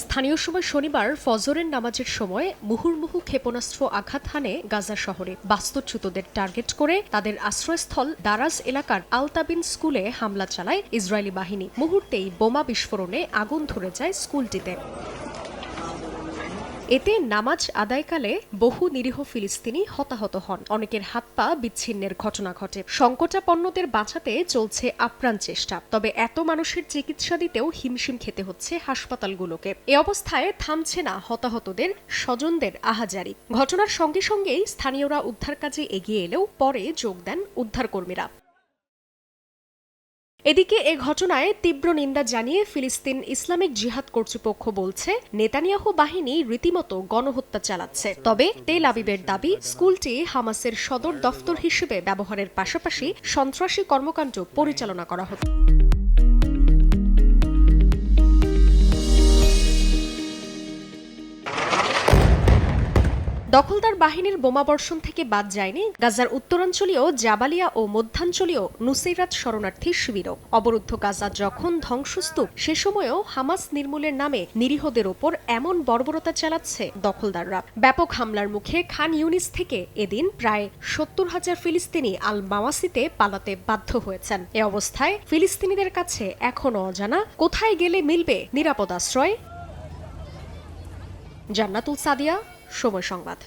স্থানীয় সময় শনিবার ফজরের নামাজের সময় মুহুর্মুহু ক্ষেপণাস্ত্র আঘাত হানে গাজা শহরে বাস্তুচ্যুতদের টার্গেট করে তাদের আশ্রয়স্থল দারাজ এলাকার আলতাবিন স্কুলে হামলা চালায় ইসরায়েলি বাহিনী। মুহূর্তেই বোমা বিস্ফোরণে আগুন ধরে যায় স্কুলটিতে। এতে নামাজ আদায়কালে বহু নিরীহ ফিলিস্তিনি হতাহত হন, অনেকের হাত পা বিচ্ছিন্নের ঘটনা ঘটে। সংকটাপন্নদের বাঁচাতে চলছে আপ্রাণ চেষ্টা, তবে এত মানুষের চিকিৎসা দিতেও হিমশিম খেতে হচ্ছে হাসপাতালগুলোকে। এ অবস্থায় থামছে না হতাহতদের স্বজনদের আহাজারি। ঘটনার সঙ্গে সঙ্গেই স্থানীয়রা উদ্ধার কাজে এগিয়ে এলেও পরে যোগ দেন উদ্ধারকর্মীরা। এদিকে এ ঘটনায় তীব্র নিন্দা জানিয়ে ফিলিস্তিন ইসলামিক জিহাদ কর্তৃপক্ষ বলছে, নেতানিয়াহু বাহিনী রীতিমতো গণহত্যা চালাচ্ছে। তবে তেল আবিবের দাবি, স্কুলটি হামাসের সদর দফতর হিসেবে ব্যবহারের পাশাপাশি সন্ত্রাসী কর্মকাণ্ড পরিচালনা করা হতো। দখলদার বাহিনীর বোমাবর্ষণ থেকে বাদ যায়নি গাজার উত্তরাঞ্চলীয় জাবালিয়া ও মধ্যাঞ্চলীয় নুসেইরাত শরণার্থী শিবিরও। অবরুদ্ধ গাজা যখন ধ্বংসস্তূপ, সে সময়ও হামাস নির্মূলের নামে নিরীহদের ওপর এমন বর্বরতা চালাচ্ছে দখলদাররা। ব্যাপক হামলার মুখে খান ইউনিস থেকে এদিন প্রায় ৭০,০০০ ফিলিস্তিনি আল মাওয়াসিতে পালাতে বাধ্য হয়েছেন। এ অবস্থায় ফিলিস্তিনিদের কাছে এখনও অজানা কোথায় গেলে মিলবে নিরাপদ আশ্রয়। জান্নাতুল সাদিয়া, সময় সংবাদ।